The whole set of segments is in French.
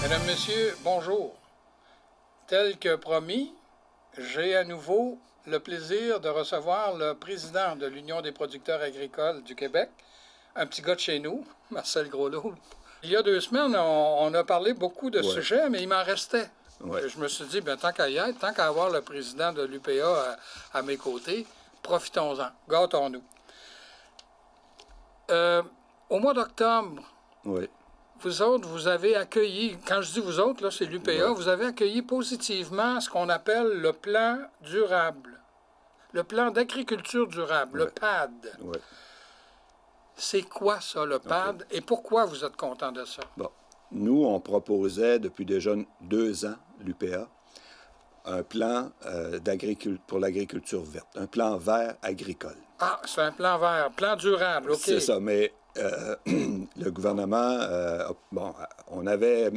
Mesdames, Messieurs, bonjour. Tel que promis, j'ai à nouveau le plaisir de recevoir le président de l'Union des producteurs agricoles du Québec, un petit gars de chez nous, Marcel Groslot. Il y a 2 semaines, on a parlé beaucoup de sujets, mais il m'en restait. Je me suis dit, bien, tant qu'à y être, tant qu'à avoir le président de l'UPA à mes côtés, profitons-en, gâtons-nous. Au mois d'octobre, vous autres, vous avez accueilli, quand je dis vous autres, là, c'est l'UPA, vous avez accueilli positivement ce qu'on appelle le plan durable, le plan d'agriculture durable, le PAD. C'est quoi ça, le PAD, et pourquoi vous êtes content de ça? Bon. Nous, on proposait depuis déjà 2 ans, l'UPA, un plan pour l'agriculture verte, un plan vert agricole. Ah, c'est un plan vert, plan durable, OK. C'est ça, mais le gouvernement, on avait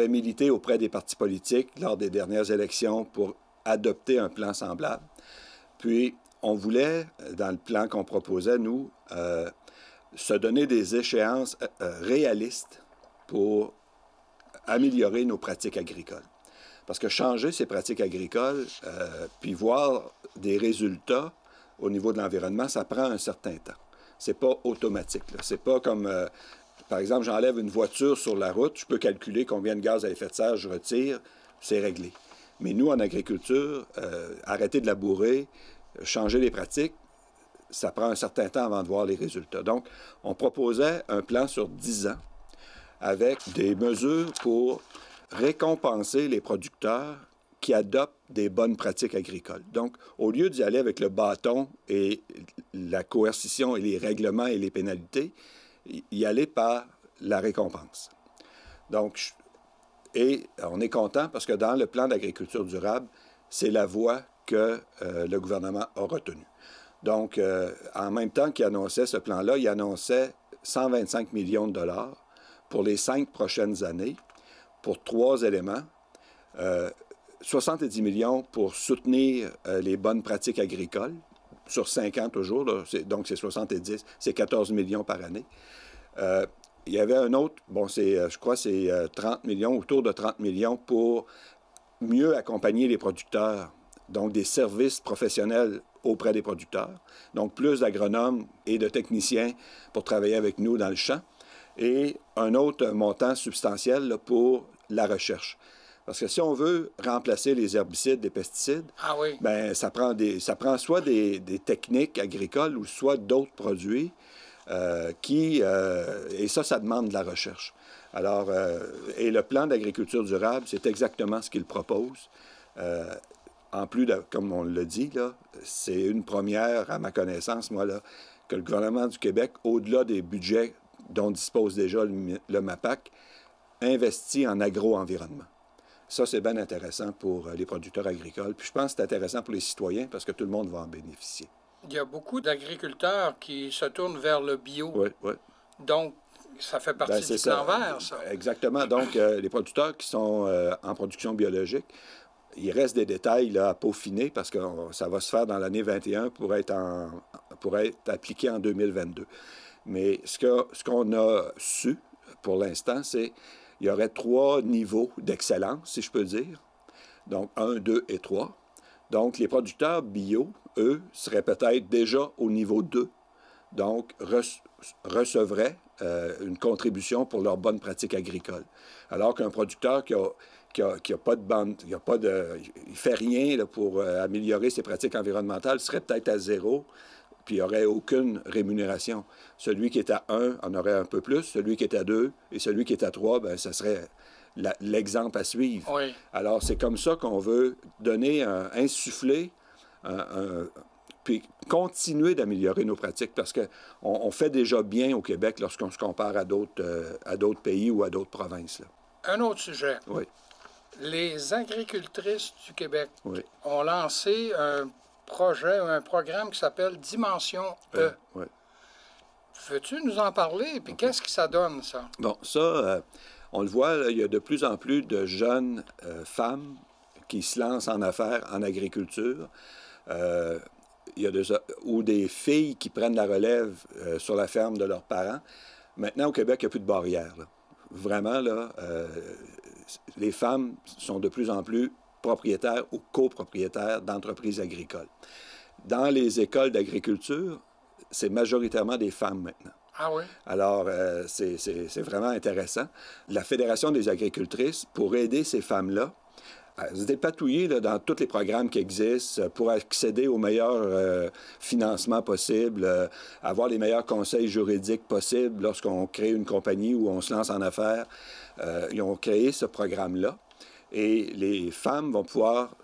milité auprès des partis politiques lors des dernières élections pour adopter un plan semblable. Puis, on voulait, dans le plan qu'on proposait, nous, se donner des échéances réalistes pour améliorer nos pratiques agricoles. Parce que changer ces pratiques agricoles, puis voir des résultats au niveau de l'environnement, ça prend un certain temps. C'est pas automatique. C'est pas comme, par exemple, j'enlève une voiture sur la route, je peux calculer combien de gaz à effet de serre je retire, c'est réglé. Mais nous, en agriculture, arrêter de labourer, changer les pratiques, ça prend un certain temps avant de voir les résultats. Donc, on proposait un plan sur 10 ans avec des mesures pour récompenser les producteurs qui adoptent des bonnes pratiques agricoles. Donc, au lieu d'y aller avec le bâton et la coercition et les règlements et les pénalités, y aller par la récompense. Donc, et on est content parce que dans le plan d'agriculture durable, c'est la voie que le gouvernement a retenue. Donc, en même temps qu'il annonçait ce plan-là, il annonçait 125 millions de dollars pour les 5 prochaines années, pour 3 éléments. 70 millions pour soutenir les bonnes pratiques agricoles, sur 5 ans toujours, là, donc c'est 70, c'est 14 millions par année. Il y avait un autre, je crois c'est 30 millions, autour de 30 millions pour mieux accompagner les producteurs, donc des services professionnels auprès des producteurs, donc plus d'agronomes et de techniciens pour travailler avec nous dans le champ, et un autre montant substantiel là, pour la recherche. Parce que si on veut remplacer les herbicides, des pesticides, ben, ça prend soit des techniques agricoles ou soit d'autres produits et ça demande de la recherche. Alors, et le plan d'agriculture durable, c'est exactement ce qu'il propose. En plus, comme on l'a dit, là, c'est une première, à ma connaissance, moi, là, que le gouvernement du Québec, au-delà des budgets dont dispose déjà le MAPAC, investit en agro-environnement. Ça, c'est bien intéressant pour les producteurs agricoles. Puis je pense que c'est intéressant pour les citoyens parce que tout le monde va en bénéficier. Il y a beaucoup d'agriculteurs qui se tournent vers le bio. Oui. Donc, ça fait partie du plan vert, ça. Exactement. Donc, les producteurs qui sont en production biologique, il reste des détails là, à peaufiner parce que ça va se faire dans l'année 21 pour être appliqué en 2022. Mais ce qu'on a su pour l'instant, c'est qu'il y aurait 3 niveaux d'excellence, si je peux dire. Donc, 1, 2 et 3. Donc, les producteurs bio, eux, seraient peut-être déjà au niveau 2. Donc, recevraient une contribution pour leur bonne pratique agricole. Alors qu'un producteur qui a pas de bande, il fait rien là, pour améliorer ses pratiques environnementales serait peut-être à 0, puis il n'y aurait aucune rémunération. Celui qui est à 1 en aurait un peu plus, celui qui est à 2 et celui qui est à 3, bien, ça serait l'exemple à suivre. Oui. Alors, c'est comme ça qu'on veut donner, insuffler, puis continuer d'améliorer nos pratiques parce qu'on fait déjà bien au Québec lorsqu'on se compare à d'autres pays ou à d'autres provinces. Là. Un autre sujet. Oui. Les agricultrices du Québec ont lancé un programme qui s'appelle Dimension E. Oui. Veux-tu nous en parler? Puis qu'est-ce que ça donne, ça? Bon, ça, on le voit, là, il y a de plus en plus de jeunes femmes qui se lancent en affaires en agriculture. Il y a ou des filles qui prennent la relève sur la ferme de leurs parents. Maintenant, au Québec, il n'y a plus de barrières. Là. Vraiment, là, les femmes sont de plus en plus propriétaires ou copropriétaires d'entreprises agricoles. Dans les écoles d'agriculture, c'est majoritairement des femmes maintenant. Ah oui? Alors, c'est vraiment intéressant. La Fédération des agricultrices, pour aider ces femmes-là, à se dépatouiller là, dans tous les programmes qui existent pour accéder aux meilleurs financements possibles, avoir les meilleurs conseils juridiques possibles lorsqu'on crée une compagnie ou on se lance en affaires. Ils ont créé ce programme-là et les femmes vont pouvoir,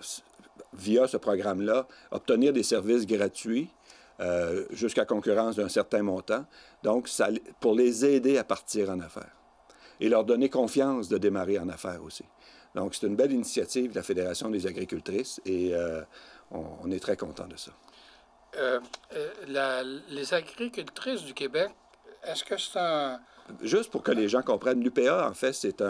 via ce programme-là, obtenir des services gratuits jusqu'à concurrence d'un certain montant. Donc, ça, pour les aider à partir en affaires et leur donner confiance de démarrer en affaires aussi. Donc, c'est une belle initiative de la Fédération des agricultrices et on est très content de ça. Les agricultrices du Québec, est-ce que c'est un... Juste pour que les gens comprennent, l'UPA, en fait, c'est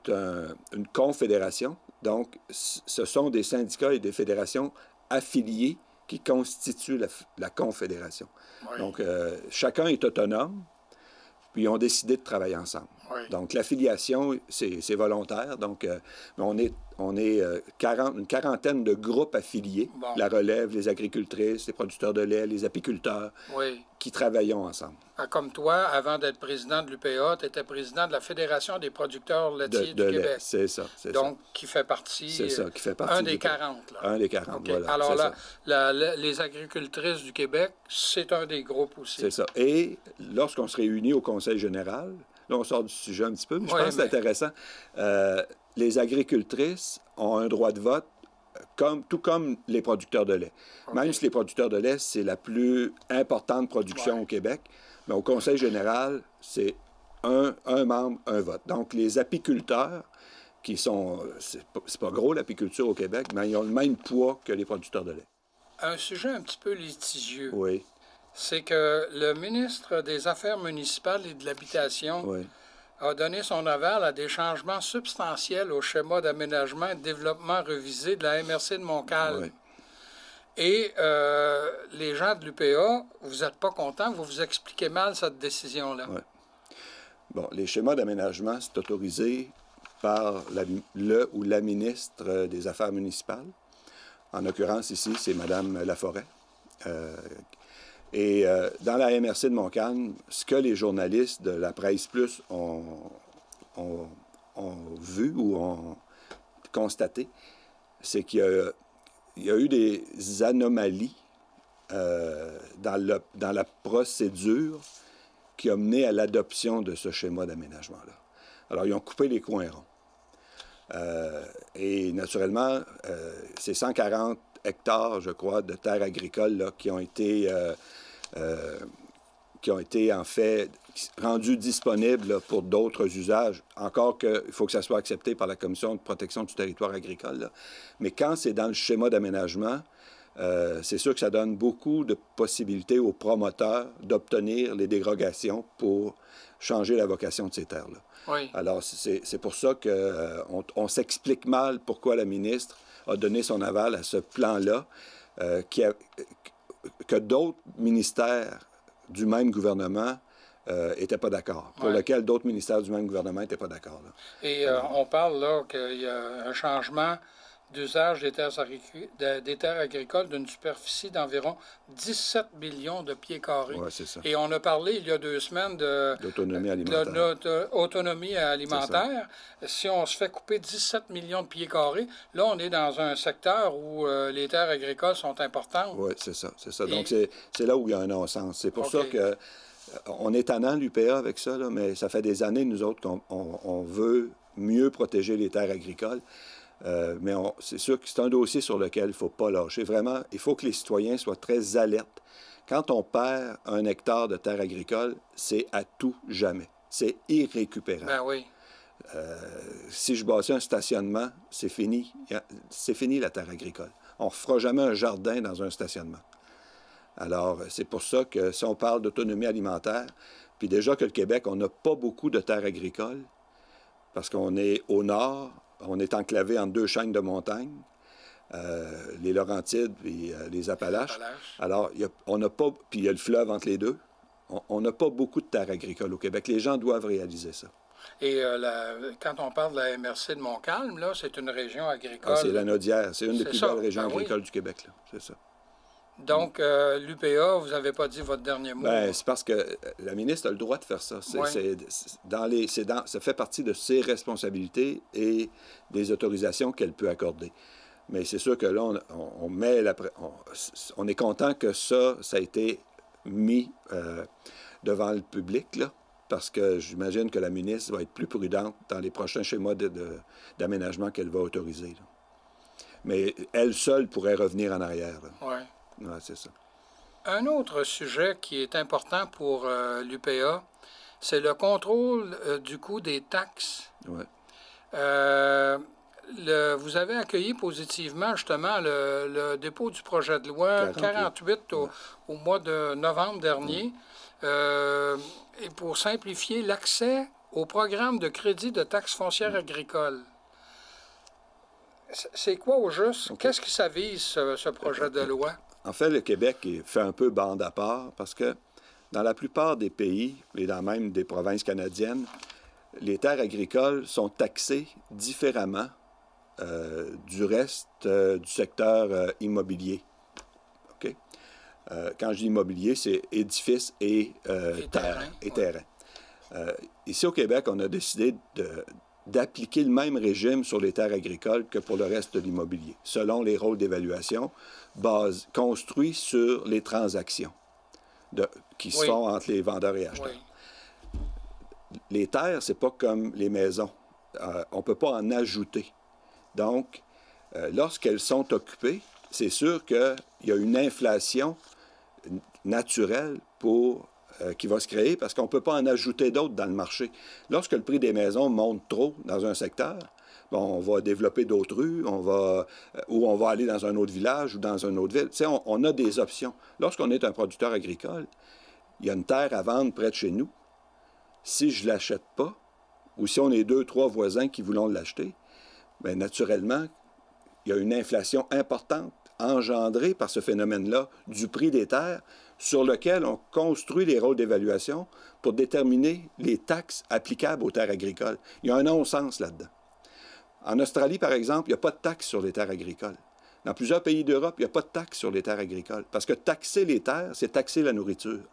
une confédération. Donc, ce sont des syndicats et des fédérations affiliées qui constituent la confédération. Oui. Donc, chacun est autonome, puis ils ont décidé de travailler ensemble. Oui. Donc, l'affiliation, c'est volontaire. Donc, on est une quarantaine de groupes affiliés. Bon. La relève, les agricultrices, les producteurs de lait, les apiculteurs, oui. qui travaillons ensemble. Comme toi, avant d'être président de l'UPA, tu étais président de la Fédération des producteurs laitiers du Québec. C'est ça. Donc, qui fait partie... C'est ça, qui fait partie... Un des 40. Là. Un des 40, okay. Voilà. Alors là, les agricultrices du Québec, c'est un des groupes aussi. C'est ça. Et lorsqu'on se réunit au Conseil général, là, on sort du sujet un petit peu, mais je pense que c'est intéressant. Les agricultrices ont un droit de vote, tout comme les producteurs de lait. Okay. Même si les producteurs de lait, c'est la plus importante production au Québec, mais au Conseil général, c'est un membre, un vote. Donc, les apiculteurs, qui sont... C'est pas gros, l'apiculture au Québec, mais ils ont le même poids que les producteurs de lait. Un sujet un petit peu litigieux. Oui. C'est que le ministre des Affaires municipales et de l'Habitation... Oui. a donné son aval à des changements substantiels au schéma d'aménagement et de développement revisé de la MRC de Montcalm. Oui. Et les gens de l'UPA, vous n'êtes pas contents, vous expliquez mal cette décision-là. Oui. Bon, les schémas d'aménagement, c'est autorisé par le ou la ministre des Affaires municipales. En l'occurrence, ici, c'est Mme Laforêt. Et dans la MRC de Montcalm, ce que les journalistes de la Presse Plus ont vu ou ont constaté, c'est qu'il y a eu des anomalies dans la procédure qui a mené à l'adoption de ce schéma d'aménagement-là. Alors, ils ont coupé les coins ronds. Et naturellement, c'est 140 hectares, je crois, de terres agricoles là, qui ont été en fait rendus disponibles là, pour d'autres usages. Encore qu'il faut que ça soit accepté par la Commission de protection du territoire agricole. Là. Mais quand c'est dans le schéma d'aménagement, c'est sûr que ça donne beaucoup de possibilités aux promoteurs d'obtenir les dérogations pour changer la vocation de ces terres-là. Oui. Alors, c'est pour ça qu'on s'explique mal pourquoi la ministre a donné son aval à ce plan-là, que d'autres ministères du même gouvernement n'étaient pas d'accord, pour lequel d'autres ministères du même gouvernement n'étaient pas d'accord. Et on parle là qu'il y a un changement d'usage des terres agricoles d'une superficie d'environ 17 millions de pieds carrés. Oui, c'est ça. Et on a parlé il y a 2 semaines d'autonomie alimentaire. De notre autonomie alimentaire. Si on se fait couper 17 millions de pieds carrés, là, on est dans un secteur où les terres agricoles sont importantes. Oui, c'est ça. Donc, c'est là où il y a un non-sens. C'est pour ça que on est tannant, l'UPA, avec ça, là, mais ça fait des années, nous autres, qu'on veut mieux protéger les terres agricoles. Mais c'est sûr que c'est un dossier sur lequel il ne faut pas lâcher. Vraiment, il faut que les citoyens soient très alertes. Quand on perd 1 hectare de terre agricole, c'est à tout jamais. C'est irrécupérable. Ben oui. Si je bâtis un stationnement, c'est fini. C'est fini la terre agricole. On ne refera jamais un jardin dans un stationnement. Alors, c'est pour ça que si on parle d'autonomie alimentaire, puis déjà que le Québec, on n'a pas beaucoup de terres agricoles, parce qu'on est au nord, on est enclavé entre 2 chaînes de montagnes, les Laurentides et les Appalaches. Alors, on n'a pas... Puis il y a le fleuve entre les deux. On n'a pas beaucoup de terres agricoles au Québec. Les gens doivent réaliser ça. Et quand on parle de la MRC de Montcalm, là, c'est une région agricole. Ah, c'est la Naudière. C'est une des plus belles régions agricoles oui. du Québec, là. C'est ça. Donc, l'UPA, vous n'avez pas dit votre dernier mot? Bien, c'est parce que la ministre a le droit de faire ça. Ça fait partie de ses responsabilités et des autorisations qu'elle peut accorder. Mais c'est sûr que là, on est content que ça a été mis devant le public, là, parce que j'imagine que la ministre va être plus prudente dans les prochains schémas d'aménagement qu'elle va autoriser, là. Mais elle seule pourrait revenir en arrière. Oui. Ouais, c'est ça. Un autre sujet qui est important pour l'UPA, c'est le contrôle du coût des taxes. Ouais. Vous avez accueilli positivement, justement, le dépôt du projet de loi 48 au mois de novembre dernier, et pour simplifier l'accès au programme de crédit de taxes foncières agricoles. C'est quoi au juste? Okay. Qu'est-ce que ça vise, ce projet de loi? En fait, le Québec fait un peu bande à part parce que dans la plupart des pays, et dans même des provinces canadiennes, les terres agricoles sont taxées différemment du reste du secteur immobilier. Okay? Quand je dis immobilier, c'est édifices et terrain. Ici au Québec, on a décidé d'appliquer le même régime sur les terres agricoles que pour le reste de l'immobilier, selon les rôles d'évaluation construits sur les transactions qui se font entre les vendeurs et acheteurs. Oui. Les terres, c'est pas comme les maisons. On ne peut pas en ajouter. Donc, lorsqu'elles sont occupées, c'est sûr qu'il y a une inflation naturelle qui va se créer parce qu'on ne peut pas en ajouter d'autres dans le marché. Lorsque le prix des maisons monte trop dans un secteur, bon, on va développer d'autres rues, ou on va aller dans un autre village ou dans une autre ville. Tu sais, on a des options. Lorsqu'on est un producteur agricole, il y a une terre à vendre près de chez nous. Si je ne l'achète pas, ou si on est 2, 3 voisins qui voulons l'acheter, bien, naturellement, il y a une inflation importante engendrée par ce phénomène-là du prix des terres sur lequel on construit les rôles d'évaluation pour déterminer les taxes applicables aux terres agricoles. Il y a un non-sens là-dedans. En Australie, par exemple, il n'y a pas de taxe sur les terres agricoles. Dans plusieurs pays d'Europe, il n'y a pas de taxe sur les terres agricoles. Parce que taxer les terres, c'est taxer la nourriture.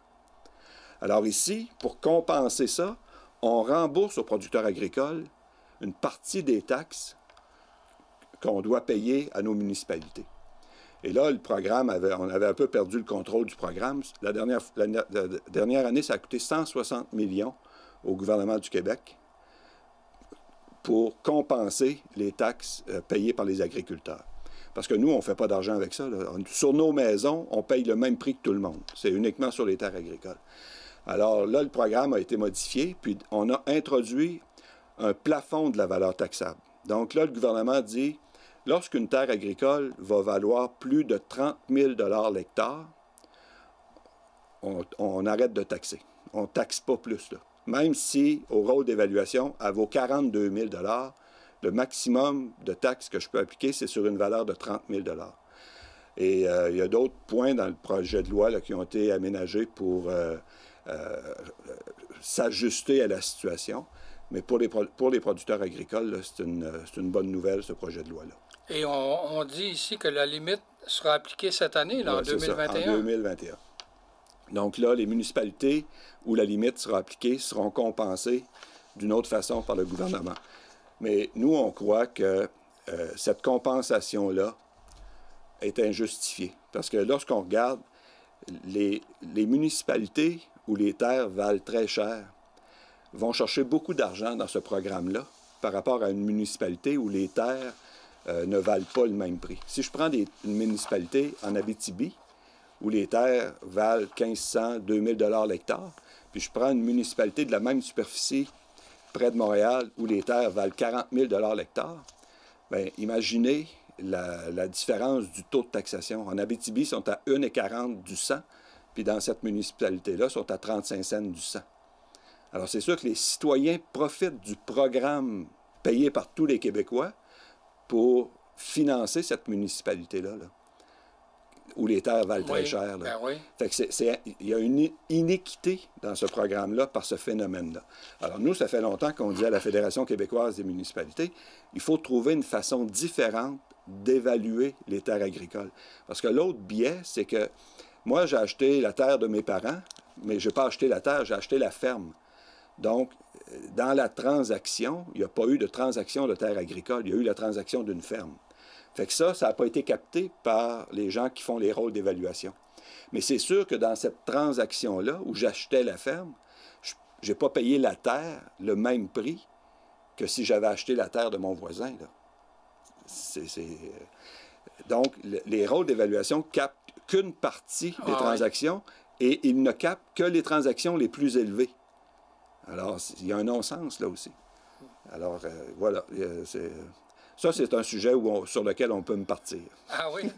Alors ici, pour compenser ça, on rembourse aux producteurs agricoles une partie des taxes qu'on doit payer à nos municipalités. Et là, le programme, on avait un peu perdu le contrôle du programme. La dernière année, ça a coûté 160 millions au gouvernement du Québec pour compenser les taxes payées par les agriculteurs. Parce que nous, on ne fait pas d'argent avec ça, là. Sur nos maisons, on paye le même prix que tout le monde. C'est uniquement sur les terres agricoles. Alors là, le programme a été modifié, puis on a introduit un plafond de la valeur taxable. Donc là, le gouvernement dit, lorsqu'une terre agricole va valoir plus de 30 000 $ l'hectare, on arrête de taxer. On ne taxe pas plus, là. Même si, au rôle d'évaluation, elle vaut 42 000 $, le maximum de taxes que je peux appliquer, c'est sur une valeur de 30 000 $. Et il y a d'autres points dans le projet de loi là, qui ont été aménagés pour s'ajuster à la situation. Mais pour les producteurs agricoles, c'est une bonne nouvelle, ce projet de loi-là. Et on dit ici que la limite sera appliquée cette année, là, en 2021. Ça, en 2021. Donc là, les municipalités où la limite sera appliquée seront compensées d'une autre façon par le gouvernement. Mais nous, on croit que cette compensation-là est injustifiée. Parce que lorsqu'on regarde les municipalités où les terres valent très cher, vont chercher beaucoup d'argent dans ce programme-là par rapport à une municipalité où les terres ne valent pas le même prix. Si je prends une municipalité en Abitibi, où les terres valent 1 500, 2 000 $ l'hectare, puis je prends une municipalité de la même superficie près de Montréal, où les terres valent 40 000 $ l'hectare, bien, imaginez la différence du taux de taxation. En Abitibi, ils sont à 1,40 du 100, puis dans cette municipalité-là, ils sont à 35 cents du 100. Alors, c'est sûr que les citoyens profitent du programme payé par tous les Québécois pour financer cette municipalité-là. où les terres valent très Oui, cher. Là. ben oui. Fait que il y a une inéquité dans ce programme-là par ce phénomène-là. Alors nous, ça fait longtemps qu'on dit à la Fédération québécoise des municipalités, il faut trouver une façon différente d'évaluer les terres agricoles. Parce que l'autre biais, c'est que moi, j'ai acheté la terre de mes parents, mais je n'ai pas acheté la terre, j'ai acheté la ferme. Donc, dans la transaction, il n'y a pas eu de transaction de terre agricole, il y a eu la transaction d'une ferme. Fait que ça n'a pas été capté par les gens qui font les rôles d'évaluation. Mais c'est sûr que dans cette transaction-là, où j'achetais la ferme, je n'ai pas payé la terre le même prix que si j'avais acheté la terre de mon voisin. Là. Donc, les rôles d'évaluation captent qu'une partie des transactions et ils ne captent que les transactions les plus élevées. Alors, il y a un non-sens là aussi. Alors, voilà. Ça, c'est un sujet sur lequel on peut me partir. Ah oui?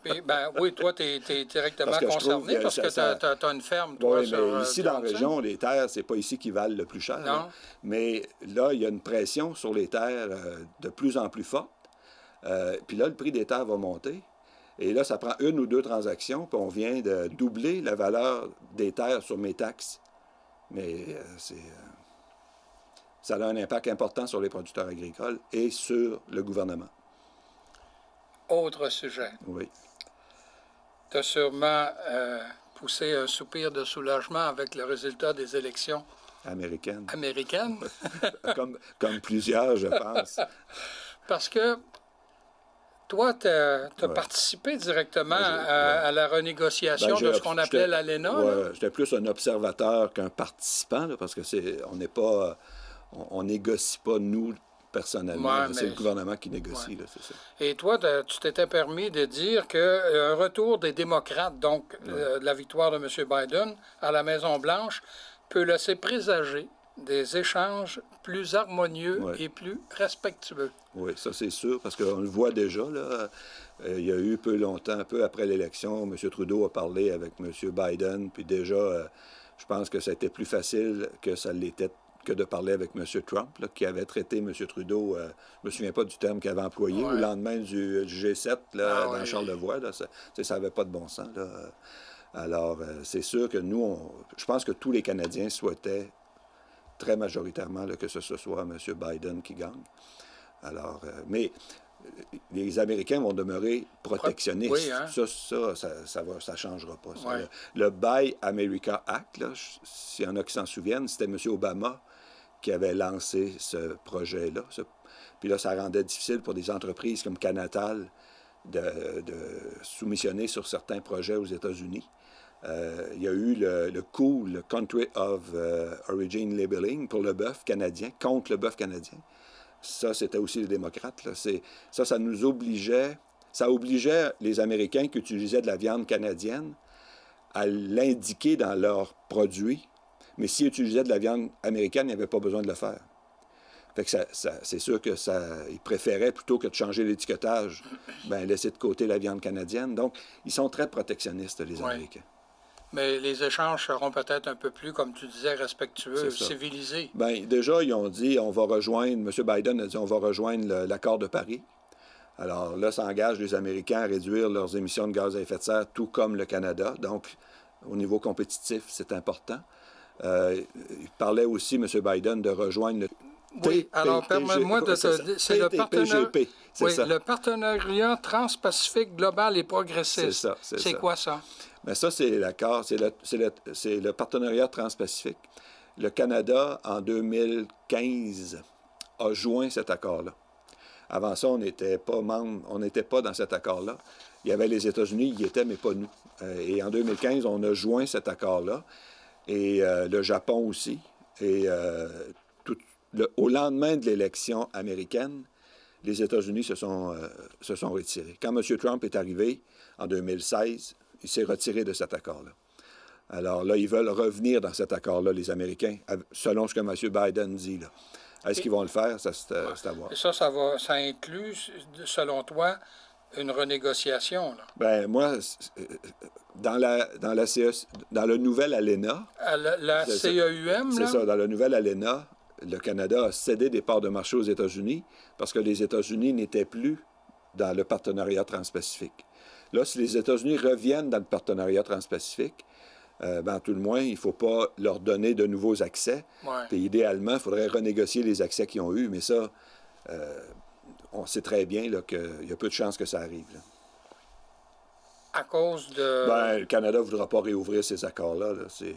Puis, ben, oui, toi, tu es directement concerné parce que tu as une ferme, toi, oui, mais ici, dans la région, les terres, c'est pas ici qui valent le plus cher. Non. Là. Mais là, il y a une pression sur les terres de plus en plus forte. Puis là, le prix des terres va monter. Et là, ça prend une ou deux transactions, puis on vient de doubler la valeur des terres sur mes taxes. Mais ça a un impact important sur les producteurs agricoles et sur le gouvernement. Autre sujet. Oui. Tu as sûrement poussé un soupir de soulagement avec le résultat des élections américaines. comme plusieurs, je pense. Parce que toi, tu as participé directement à la renégociation de ce qu'on appelait l'ALENA. Oui, j'étais plus un observateur qu'un participant, là, parce que on n'est pas... On négocie pas, nous, personnellement. C'est le gouvernement qui négocie, là, c'est ça. Et toi, tu t'étais permis de dire qu'un retour des démocrates, donc la victoire de M. Biden à la Maison-Blanche, peut laisser présager des échanges plus harmonieux et plus respectueux. Oui, ça c'est sûr, parce qu'on le voit déjà, là. Il y a eu peu après l'élection, M. Trudeau a parlé avec M. Biden, puis déjà, je pense que ça a été plus facile que ça l'était que de parler avec M. Trump, là, qui avait traité M. Trudeau, je ne me souviens pas du terme qu'il avait employé, au lendemain du G7, là, dans Charlevoix, là, ça n'avait pas de bon sens. Là. Alors, c'est sûr que nous, je pense que tous les Canadiens souhaitaient très majoritairement là, que ce soit M. Biden qui gagne. Alors, mais les Américains vont demeurer protectionnistes. Oui, hein? Ça ne changera pas. Ça. Le Buy America Act, là, s'il y en a qui s'en souviennent, c'était M. Obama qui avait lancé ce projet-là. Puis là, ça rendait difficile pour des entreprises comme Canatal de soumissionner sur certains projets aux États-Unis. Il y a eu le COOL, le Country of Origin Labeling, pour le bœuf canadien, contre le bœuf canadien. Ça, c'était aussi les démocrates. Là. Ça nous obligeait... Ça obligeait les Américains qui utilisaient de la viande canadienne à l'indiquer dans leurs produits. Mais s'ils utilisaient de la viande américaine, ils n'avaient pas besoin de le faire. Fait que c'est sûr que ils préféraient, plutôt que de changer l'étiquetage, laisser de côté la viande canadienne. Donc, ils sont très protectionnistes, les Américains. Mais les échanges seront peut-être un peu plus, comme tu disais, respectueux, civilisés. Bien, déjà, ils ont dit, on va rejoindre, M. Biden a dit, on va rejoindre l'accord de Paris. Alors là, ça engage les Américains à réduire leurs émissions de gaz à effet de serre, tout comme le Canada. Donc, au niveau compétitif, c'est important. Il parlait aussi, M. Biden, de rejoindre le alors permets-moi de te dire, c'est le partenariat transpacifique global et progressiste. C'est quoi ça? Bien, ça, c'est l'accord, c'est le partenariat transpacifique. Le Canada, en 2015, a joint cet accord-là. Avant ça, on n'était pas membre, on n'était pas dans cet accord-là. Il y avait les États-Unis, ils y étaient, mais pas nous. Et en 2015, on a joint cet accord-là. Et le Japon aussi. Et au lendemain de l'élection américaine, les États-Unis se sont retirés. Quand M. Trump est arrivé en 2016, il s'est retiré de cet accord-là. Alors là, ils veulent revenir dans cet accord-là, les Américains, selon ce que M. Biden dit. Là. Est-ce qu'ils vont le faire? Ça, c'est à voir. Et ça inclut, selon toi, une renégociation? Là. Bien, moi, dans le nouvel ALENA... La CEUM, c'est ça, dans le nouvel ALENA, le Canada a cédé des parts de marché aux États-Unis parce que les États-Unis n'étaient plus dans le partenariat transpacifique. Là, si les États-Unis reviennent dans le partenariat transpacifique, ben, tout le moins, il ne faut pas leur donner de nouveaux accès. Ouais. Puis idéalement, il faudrait renégocier les accès qu'ils ont eus, mais ça, on sait très bien qu'il y a peu de chances que ça arrive. Là. À cause de... Ben, le Canada ne voudra pas réouvrir ces accords-là. Là. C'est,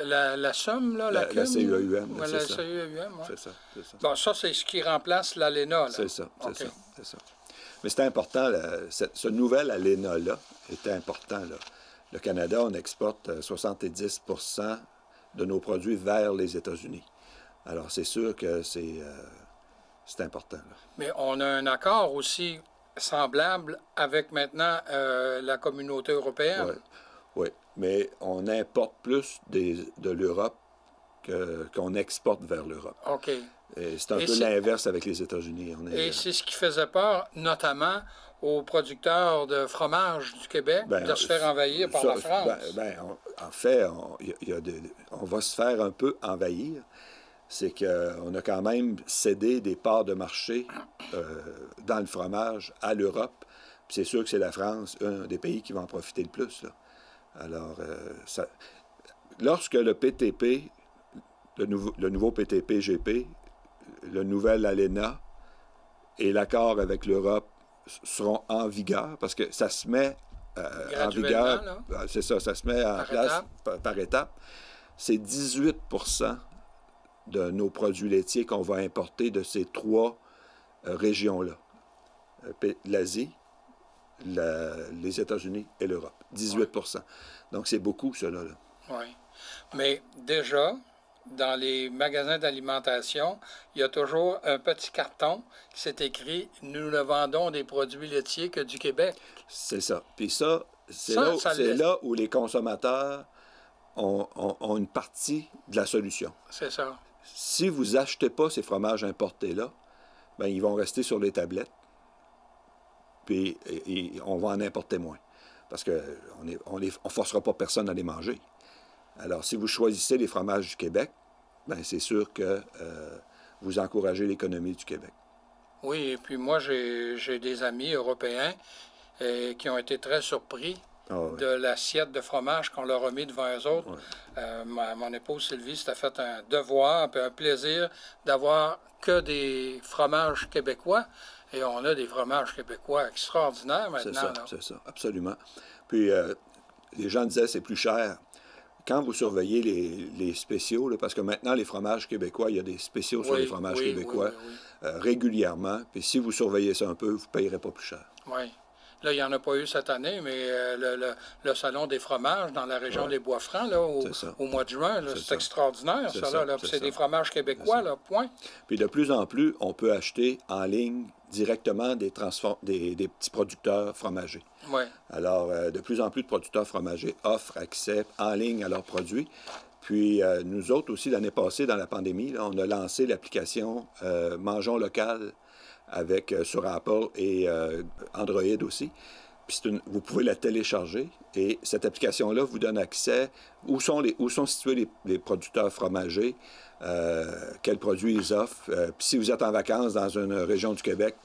la somme, là, la CUM? La CEAUM. Ouais, la CEAUM, oui. C'est ça, c'est ça. Bon, ça, c'est ce qui remplace l'ALENA, là. C'est ça, c'est OK. ça, c'est ça. Mais c'est important, ce nouvel ALENA-là est important. Là. Le Canada, on exporte 70 de nos produits vers les États-Unis. Alors, c'est sûr que c'est important. Là. Mais on a un accord aussi semblable avec maintenant la communauté européenne. Oui, oui. Mais on importe plus de l'Europe qu'on exporte vers l'Europe. OK. Et c'est un peu l'inverse avec les États-Unis. Et c'est ce qui faisait peur, notamment aux producteurs de fromage du Québec, de se faire envahir par la France. En fait, on va se faire un peu envahir. C'est qu'on a quand même cédé des parts de marché dans le fromage à l'Europe. Puis c'est sûr que c'est la France, un des pays qui va en profiter le plus. Là. Alors, lorsque le PTP, le nouveau PTP-GP, le nouvel ALENA et l'accord avec l'Europe seront en vigueur, parce que ça se met en vigueur, c'est ça se met en place par étapes. C'est 18 de nos produits laitiers qu'on va importer de ces trois régions-là. L'Asie, les États-Unis et l'Europe. 18 ouais. Donc, c'est beaucoup, cela. Oui. Mais déjà, dans les magasins d'alimentation, il y a toujours un petit carton qui s'est écrit « Nous ne vendons des produits laitiers que du Québec ». C'est ça. Puis ça, c'est là où les consommateurs ont une partie de la solution. C'est ça. Si vous n'achetez pas ces fromages importés-là, bien, ils vont rester sur les tablettes, puis on va en importer moins. Parce qu'on ne forcera pas personne à les manger. Alors, si vous choisissez les fromages du Québec, bien, c'est sûr que vous encouragez l'économie du Québec. Oui, et puis moi, j'ai des amis européens qui ont été très surpris de l'assiette de fromage qu'on leur a mis devant eux autres. Mon épouse Sylvie s'était fait un devoir, un plaisir d'avoir que des fromages québécois. Et on a des fromages québécois extraordinaires maintenant. C'est ça, absolument. Puis, les gens disaient c'est plus cher. Quand vous surveillez les spéciaux, là, parce que maintenant, les fromages québécois, il y a des spéciaux sur les fromages québécois régulièrement. Puis si vous surveillez ça un peu, vous ne payerez pas plus cher. Oui. Là, il n'y en a pas eu cette année, mais le Salon des fromages dans la région des Bois-Francs, là, au mois de juin, c'est extraordinaire, ça. C'est des fromages québécois, là, point. Puis de plus en plus, on peut acheter en ligne directement des petits producteurs fromagers. Oui. Alors, de plus en plus de producteurs fromagers offrent accès en ligne à leurs produits. Puis, nous autres aussi, l'année passée, dans la pandémie, là, on a lancé l'application Mangeons local sur Apple et Android aussi. Puis vous pouvez la télécharger et cette application-là vous donne accès où sont situés les producteurs fromagers, quels produits ils offrent. Puis si vous êtes en vacances dans une région du Québec,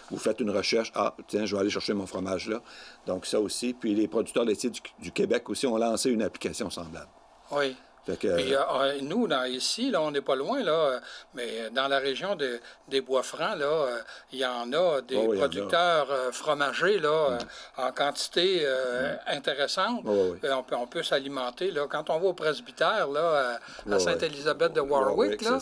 vous faites une recherche, tiens, je vais aller chercher mon fromage là. Donc ça aussi. Puis les producteurs laitiers du Québec aussi ont lancé une application semblable. Oui. Puis, nous, ici, là, on n'est pas loin, là, mais dans la région des Bois-Francs, là, il y en a des producteurs fromagers là, en quantité intéressante. On peut s'alimenter. Là. Quand on va au presbytère là, à Sainte-Élisabeth de Warwick, là,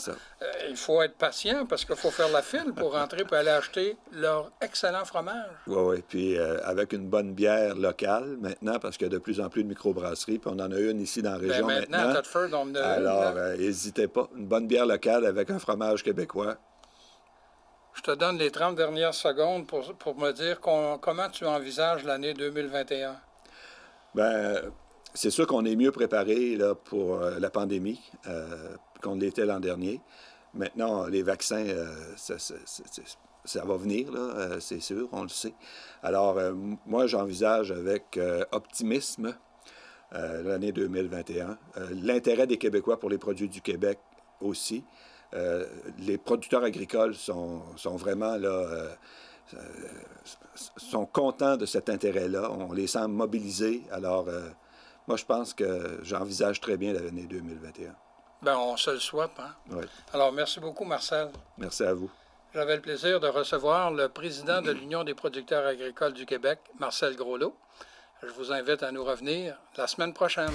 il faut être patient parce qu'il faut faire la file pour rentrer pour aller acheter leur excellent fromage. Oui. Puis avec une bonne bière locale maintenant, parce qu'il y a de plus en plus de microbrasseries, puis on en a une ici dans la région maintenant. Alors, n'hésitez pas. Une bonne bière locale avec un fromage québécois. Je te donne les 30 dernières secondes pour me dire comment tu envisages l'année 2021. Bien, c'est sûr qu'on est mieux préparé là, pour la pandémie qu'on l'était l'an dernier. Maintenant, les vaccins, ça va venir, là, c'est sûr, on le sait. Alors, moi, j'envisage avec optimisme l'année 2021. L'intérêt des Québécois pour les produits du Québec aussi. Les producteurs agricoles sont vraiment là. sont contents de cet intérêt-là. On les sent mobilisés. Alors, moi, je pense que j'envisage très bien l'année 2021. Bien, on se le souhaite. Hein? Oui. Alors, merci beaucoup, Marcel. Merci à vous. J'avais le plaisir de recevoir le président de l'Union des producteurs agricoles du Québec, Marcel Groslot. Je vous invite à nous revenir la semaine prochaine.